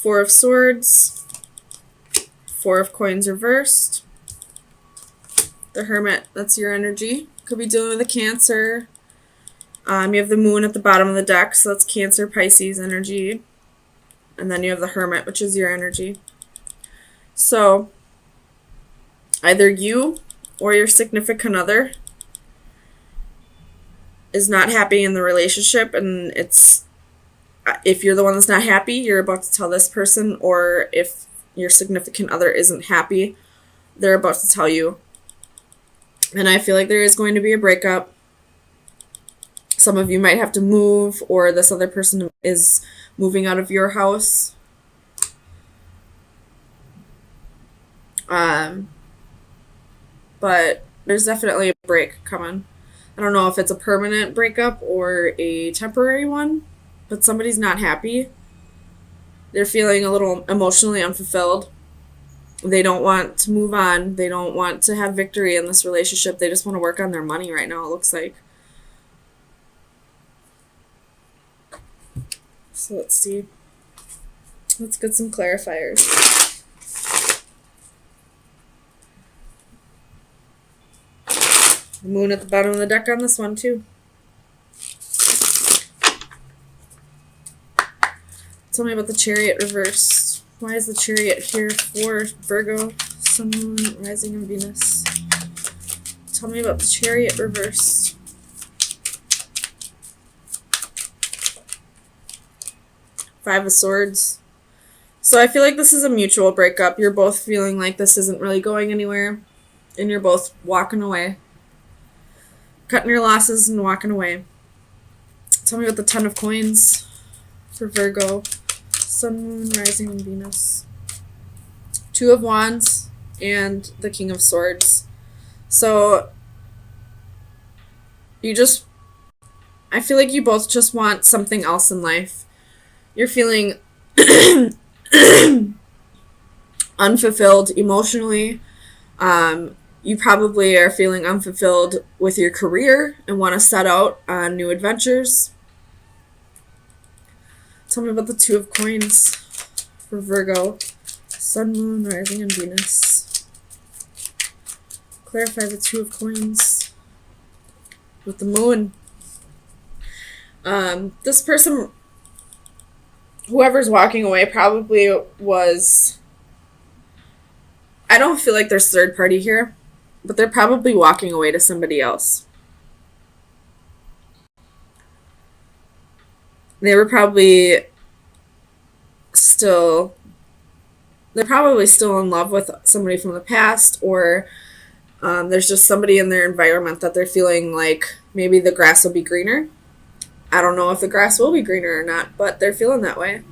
Four of Swords, Four of Coins reversed, the Hermit, that's your energy. Could be dealing with a Cancer. You have the Moon at the bottom of the deck, so that's Cancer, Pisces energy. And then you have the Hermit, which is your energy. So, either you or your significant other is not happy in the relationship, and if you're the one that's not happy, you're about to tell this person, or if your significant other isn't happy, they're about to tell you. And I feel like there is going to be a breakup. Some of you might have to move, or this other person is moving out of your house. But there's definitely a break coming. I don't know if it's a permanent breakup or a temporary one, but somebody's not happy. They're feeling a little emotionally unfulfilled. They don't want to move on. They don't want to have victory in this relationship. They just want to work on their money right now, it looks like. So let's see. Let's get some clarifiers. The Moon at the bottom of the deck on this one, too. Tell me about the Chariot reversed. Why is the Chariot here for Virgo, Sun, Moon, Rising, and Venus? Tell me about the Chariot reversed. Five of Swords. So I feel like this is a mutual breakup. You're both feeling like this isn't really going anywhere, and you're both walking away. Cutting your losses and walking away. Tell me about the Ten of Coins for Virgo, Sun, Moon, Rising, and Venus. Two of Wands and the King of Swords. So I feel like you both just want something else in life. You're feeling unfulfilled emotionally. You probably are feeling unfulfilled with your career and want to set out on new adventures. Tell me about the Two of Coins for Virgo, Sun, Moon, Rising, and Venus. Clarify the Two of Coins with the Moon. This person, whoever's walking away, probably was... I don't feel like there's third party here, but they're probably walking away to somebody else. They were probably still... They're probably still in love with somebody from the past, or there's just somebody in their environment that they're feeling like maybe the grass will be greener. I don't know if the grass will be greener or not, but they're feeling that way.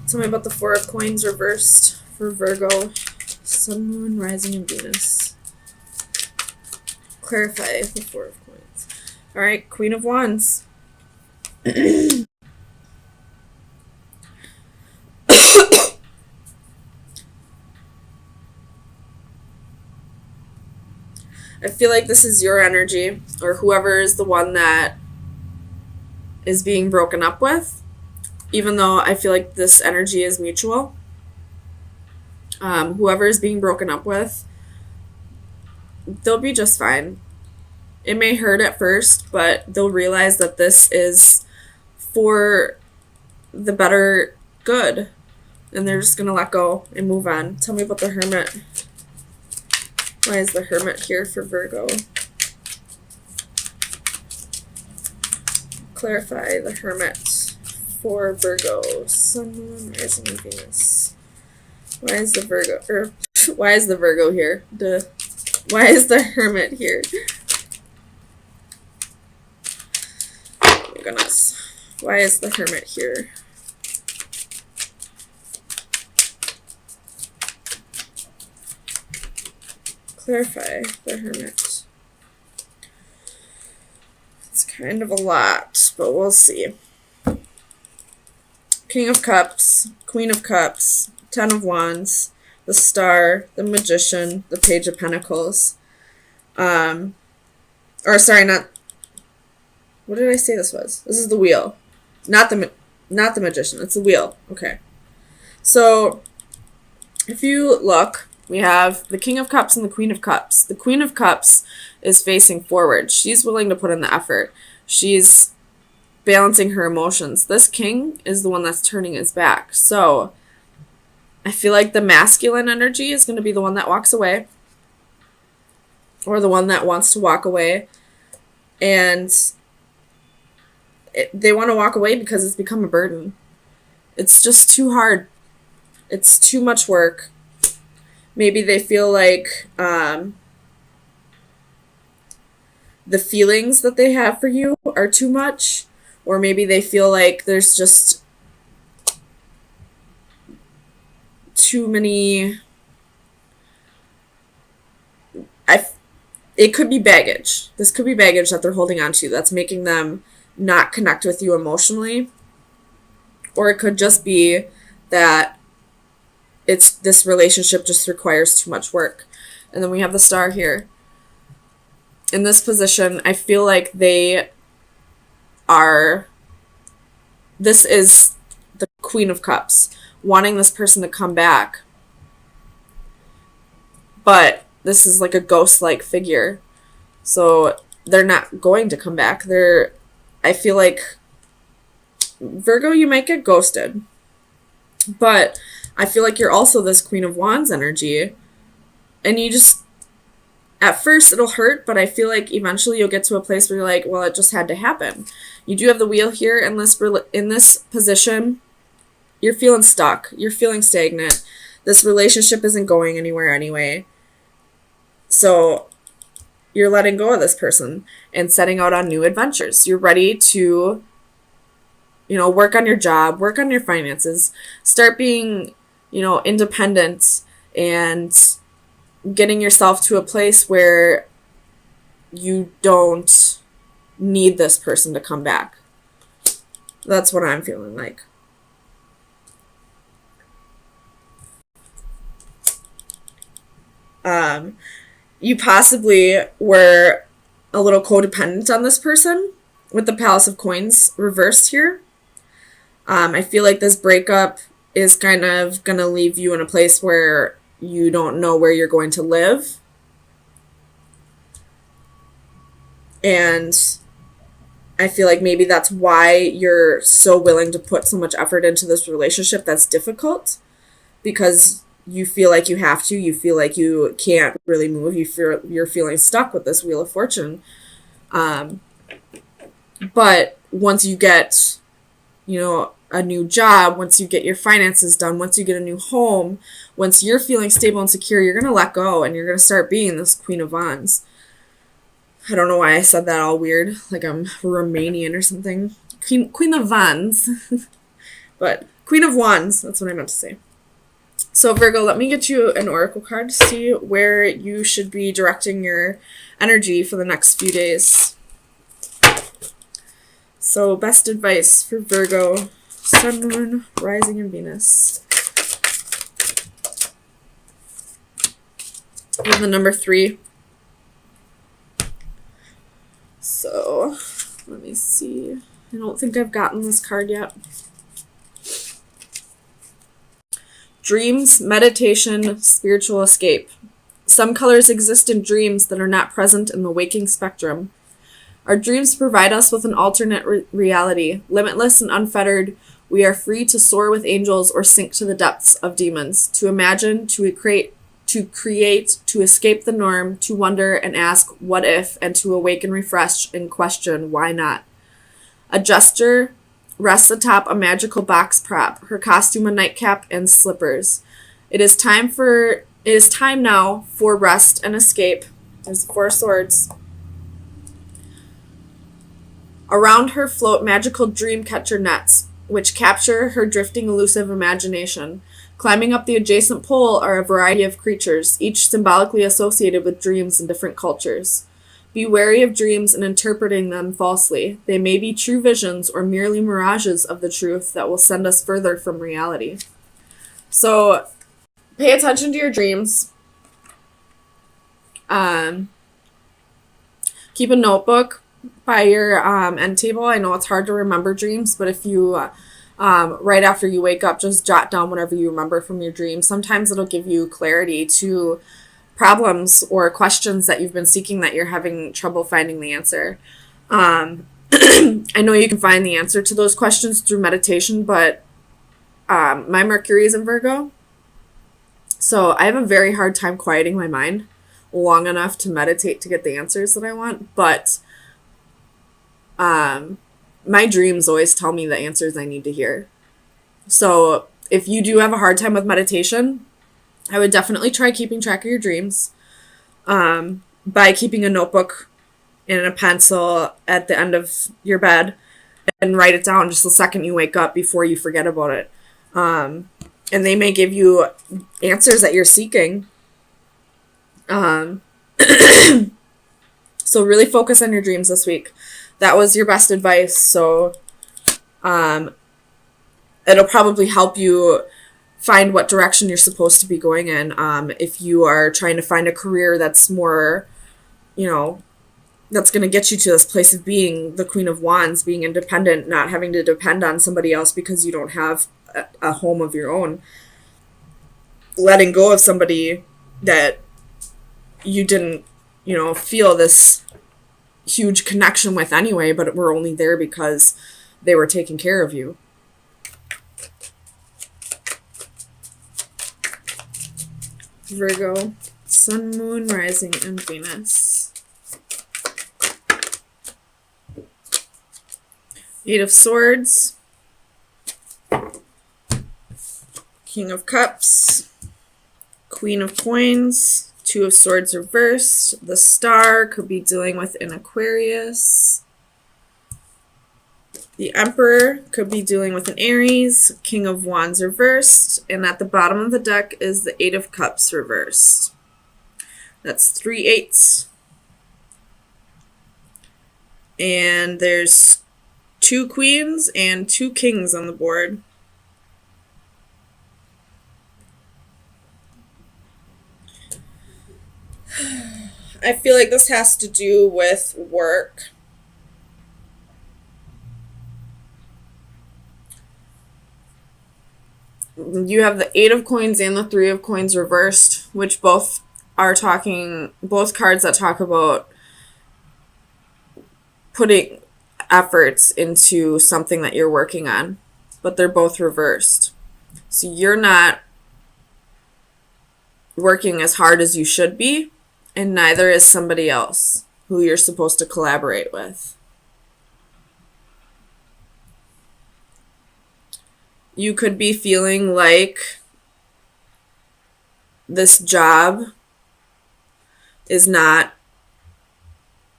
Tell me about the Four of Coins reversed for Virgo, Sun, Moon, Rising, and Venus. Clarify the Four of Coins. All right, Queen of Wands. I feel like this is your energy, or whoever is the one that is being broken up with, even though I feel like this energy is mutual. Whoever is being broken up with, they'll be just fine. It may hurt at first, but they'll realize that this is for the better good, and they're just going to let go and move on. Tell me about the Hermit. Why is the Hermit here for Virgo? Clarify the Hermit for Virgo, Sun, Moon, Rising, and Venus. Why is the Virgo here? Why is the Hermit here? Oh my goodness. Why is the Hermit here? Clarify the Hermit. It's kind of a lot, but we'll see. King of Cups, Queen of Cups, Ten of Wands, the Star, the Magician, the Page of Pentacles. What did I say this was? This is the Wheel. Not the Magician, it's the Wheel. Okay. So if you look, we have the King of Cups and the Queen of Cups. The Queen of Cups is facing forward. She's willing to put in the effort. She's balancing her emotions. This King is the one that's turning his back. So I feel like the masculine energy is going to be the one that walks away, or the one that wants to walk away. And they want to walk away because it's become a burden. It's just too hard. It's too much work. Maybe they feel like the feelings that they have for you are too much. Or maybe they feel like there's just too many... It could be baggage. This could be baggage that they're holding on to that's making them not connect with you emotionally. Or it could just be that this relationship just requires too much work. And then we have the Star here. In this position, I feel like this is the Queen of Cups, wanting this person to come back. But this is like a ghost-like figure. So they're not going to come back. I feel like, Virgo, you might get ghosted. But I feel like you're also this Queen of Wands energy. And you just, at first it'll hurt, but I feel like eventually you'll get to a place where you're like, well, it just had to happen. You do have the Wheel here in this position. You're feeling stuck. You're feeling stagnant. This relationship isn't going anywhere anyway. So you're letting go of this person and setting out on new adventures. You're ready to, work on your job, work on your finances, start being, independent and getting yourself to a place where you don't need this person to come back. That's what I'm feeling like. You possibly were a little codependent on this person with the Palace of Coins reversed here. I feel like this breakup is kind of going to leave you in a place where you don't know where you're going to live. And I feel like maybe that's why you're so willing to put so much effort into this relationship that's difficult, because you feel like you have to. You feel like you can't really move. You're feeling stuck with this Wheel of Fortune. But once you get, a new job, once you get your finances done, once you get a new home, once you're feeling stable and secure, you're going to let go and you're going to start being this Queen of Wands. I don't know why I said that all weird, like I'm Romanian or something. Queen of Wands. But Queen of Wands, that's what I meant to say. So Virgo, let me get you an oracle card to see where you should be directing your energy for the next few days. So best advice for Virgo, Sun, Moon, Rising, and Venus. We have the number 3. So let me see. I don't think I've gotten this card yet. Dreams, meditation, spiritual escape. Some colors exist in dreams that are not present in the waking spectrum. Our dreams provide us with an alternate reality. Limitless and unfettered, we are free to soar with angels or sink to the depths of demons, to imagine, to create, to escape the norm, to wonder and ask what if, and to awaken, refresh, and question why not. A jester rests atop a magical box prop, her costume a nightcap and slippers. It is time now for rest and escape. There's the 4 swords. Around her float magical dream catcher nets, which capture her drifting elusive imagination. Climbing up the adjacent pole are a variety of creatures, each symbolically associated with dreams in different cultures. Be wary of dreams and interpreting them falsely. They may be true visions or merely mirages of the truth that will send us further from reality. So, pay attention to your dreams. Keep a notebook by your end table. I know it's hard to remember dreams, but if you right after you wake up, just jot down whatever you remember from your dream. Sometimes it'll give you clarity to problems or questions that you've been seeking that you're having trouble finding the answer. I know you can find the answer to those questions through meditation, but my Mercury is in Virgo. So I have a very hard time quieting my mind long enough to meditate to get the answers that I want. But my dreams always tell me the answers I need to hear. So if you do have a hard time with meditation, I would definitely try keeping track of your dreams by keeping a notebook and a pencil at the end of your bed and write it down just the second you wake up before you forget about it. And they may give you answers that you're seeking. So really focus on your dreams this week. That was your best advice. So it'll probably help you find what direction you're supposed to be going in. If you are trying to find a career that's more, that's going to get you to this place of being the Queen of Wands, being independent, not having to depend on somebody else because you don't have a home of your own. Letting go of somebody that you didn't, feel this huge connection with anyway, but were only there because they were taking care of you. Virgo, Sun, Moon, Rising, and Venus. 8 of Swords, King of Cups, Queen of Coins, 2 of Swords reversed. The Star could be dealing with an Aquarius. The Emperor could be dealing with an Aries. King of Wands reversed. And at the bottom of the deck is the 8 of Cups reversed. That's 3 8s. And there's 2 Queens and 2 Kings on the board. I feel like this has to do with work. You have the 8 of Coins and the 3 of Coins reversed, which both cards that talk about putting efforts into something that you're working on, but they're both reversed. So you're not working as hard as you should be, and neither is somebody else who you're supposed to collaborate with. You could be feeling like this job is not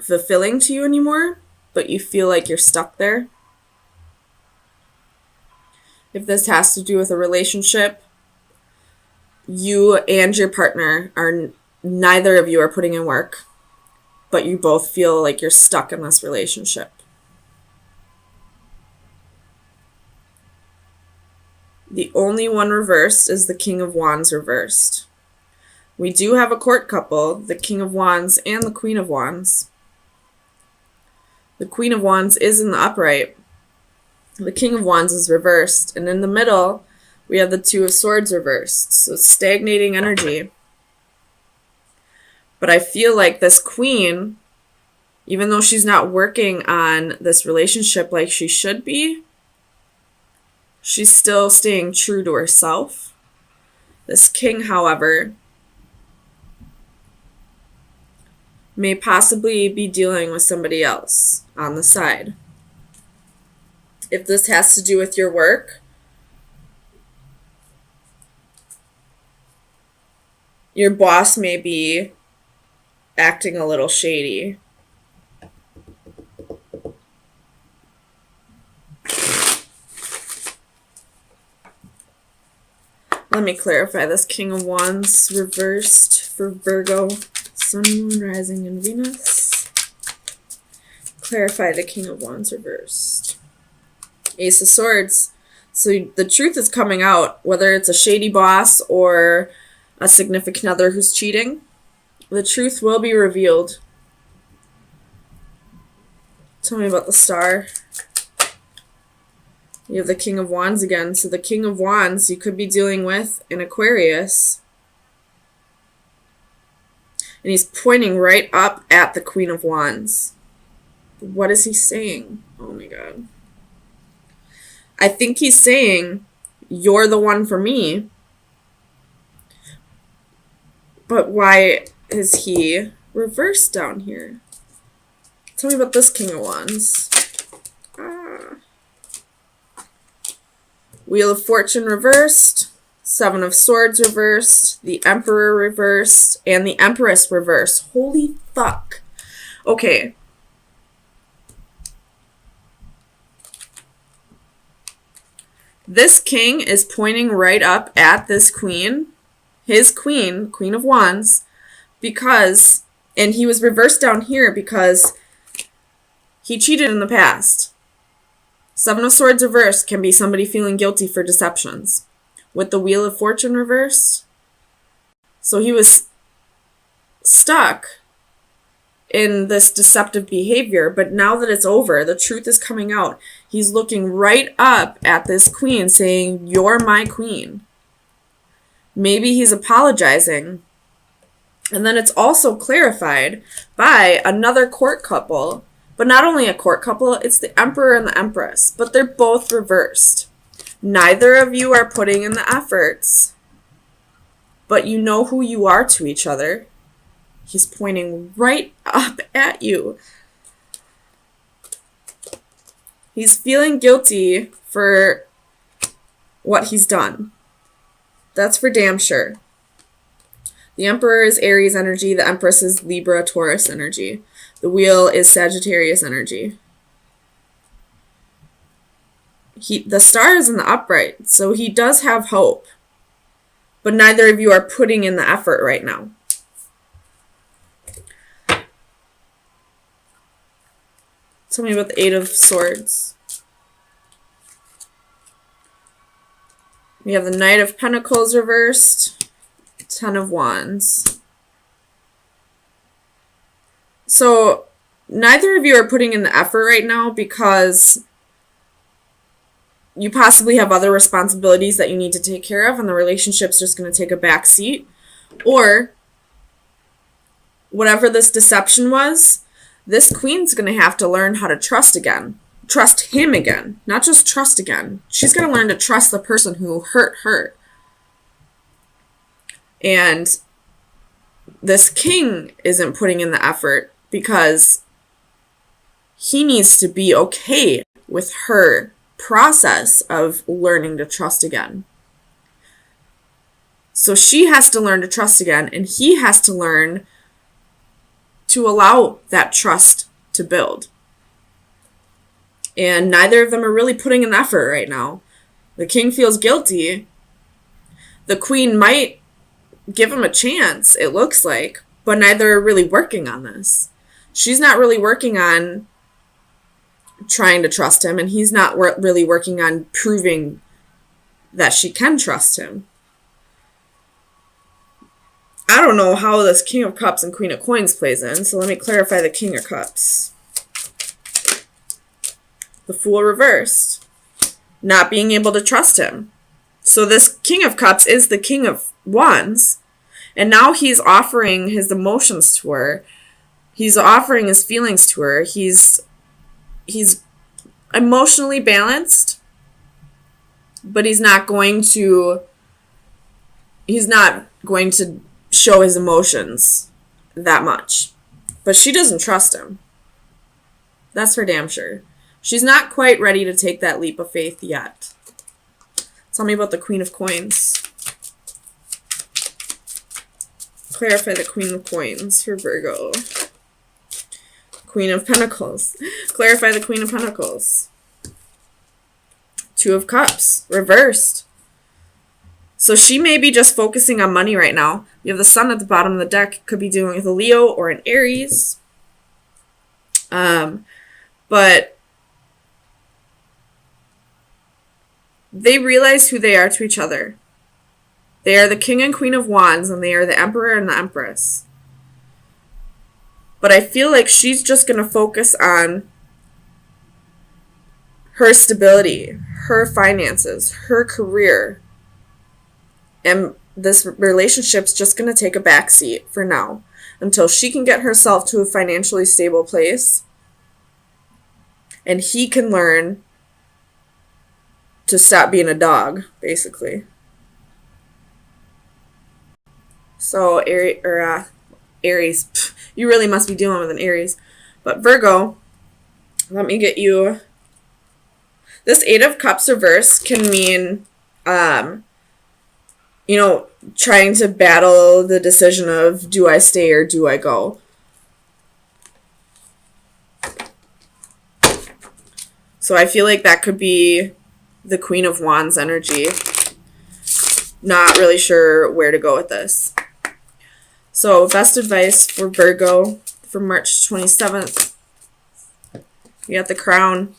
fulfilling to you anymore, but you feel like you're stuck there. If this has to do with a relationship, you and your partner neither of you are putting in work, but you both feel like you're stuck in this relationship. The only one reversed is the King of Wands reversed. We do have a court couple, the King of Wands and the Queen of Wands. The Queen of Wands is in the upright. The King of Wands is reversed. And in the middle, we have the 2 of Swords reversed. So stagnating energy. But I feel like this Queen, even though she's not working on this relationship like she should be, she's still staying true to herself. This King, however, may possibly be dealing with somebody else on the side. If this has to do with your work, your boss may be acting a little shady. Let me clarify this King of Wands reversed for Virgo, Sun, Moon, Rising, and Venus. Clarify the King of Wands reversed. Ace of Swords. So the truth is coming out, whether it's a shady boss or a significant other who's cheating. The truth will be revealed. Tell me about the Star. You have the King of Wands again. So the King of Wands you could be dealing with in Aquarius. And he's pointing right up at the Queen of Wands. What is he saying? Oh my God. I think he's saying, you're the one for me. But why is he reversed down here? Tell me about this King of Wands. Wheel of Fortune reversed. Seven of Swords reversed. The Emperor reversed. And the Empress reversed. Holy fuck. Okay. This king is pointing right up at this queen. His queen, Queen of Wands. Because, and he was reversed down here because he cheated in the past. Seven of Swords reversed can be somebody feeling guilty for deceptions. With the Wheel of Fortune reversed. So he was stuck in this deceptive behavior, but now that it's over, the truth is coming out. He's looking right up at this queen saying, you're my queen. Maybe he's apologizing. And then it's also clarified by another court couple. But not only a court couple, it's the Emperor and the Empress. But they're both reversed. Neither of you are putting in the efforts. But you know who you are to each other. He's pointing right up at you. He's feeling guilty for what he's done. That's for damn sure. The Emperor is Aries energy. The Empress is Libra, Taurus energy. The Wheel is Sagittarius energy. The star is in the upright, so he does have hope. But neither of you are putting in the effort right now. Tell me about the Eight of Swords. We have the Knight of Pentacles reversed. Ten of Wands. So, neither of you are putting in the effort right now because you possibly have other responsibilities that you need to take care of and the relationship's just going to take a back seat. Or, whatever this deception was, this queen's going to have to learn how to trust again. Trust him again. Not just trust again. She's going to learn to trust the person who hurt her. And this king isn't putting in the effort because he needs to be okay with her process of learning to trust again. So she has to learn to trust again, and he has to learn to allow that trust to build. And neither of them are really putting in effort right now. The king feels guilty. The queen might give him a chance, it looks like, but neither are really working on this. She's not really working on trying to trust him, and he's not really working on proving that she can trust him. I don't know how this King of Cups and Queen of Coins plays in, so let me clarify the King of Cups. The Fool reversed. Not being able to trust him. So this King of Cups is the King of Wands, and now he's offering his emotions to her. He's offering his feelings to her. He's emotionally balanced, but he's not going to show his emotions that much. But she doesn't trust him. That's for damn sure. She's not quite ready to take that leap of faith yet. Tell me about the Queen of Coins. Clarify the Queen of Coins for Virgo. Queen of Pentacles. Clarify the Queen of Pentacles. Two of Cups. Reversed. So she may be just focusing on money right now. You have the Sun at the bottom of the deck. Could be dealing with a Leo or an Aries. But they realize who they are to each other. They are the King and Queen of Wands, and they are the Emperor and the Empress. But I feel like she's just going to focus on her stability, her finances, her career. And this relationship's just going to take a backseat for now until she can get herself to a financially stable place and he can learn to stop being a dog, basically. So, Aries, you really must be dealing with an Aries. But Virgo, let me get you. This Eight of Cups reverse can mean, trying to battle the decision of do I stay or do I go. So I feel like that could be the Queen of Wands energy. Not really sure where to go with this. So best advice for Virgo for March 27th. You got the Crown.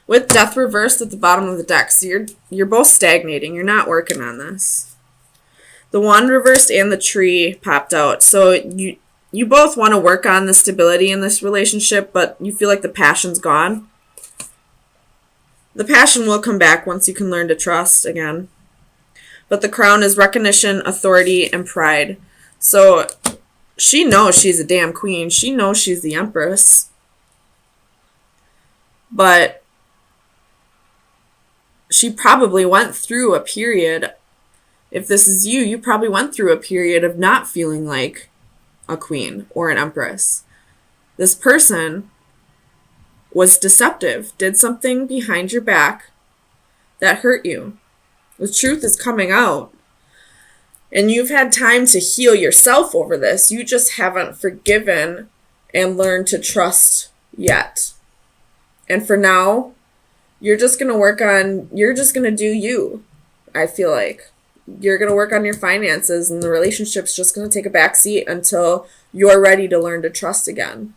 With Death reversed at the bottom of the deck. So you're both stagnating. You're not working on this. The Wand reversed and the Tree popped out. So you both want to work on the stability in this relationship, but you feel like the passion's gone. The passion will come back once you can learn to trust again. But the Crown is recognition, authority, and pride. So she knows she's a damn queen. She knows she's the Empress. But she probably went through a period, if this is you, you probably went through a period of not feeling like a queen or an empress. This person was deceptive, did something behind your back that hurt you. The truth is coming out. And you've had time to heal yourself over this. You just haven't forgiven and learned to trust yet. And for now, you're just going to do you, I feel like. You're going to work on your finances and the relationship's just going to take a back seat until you're ready to learn to trust again.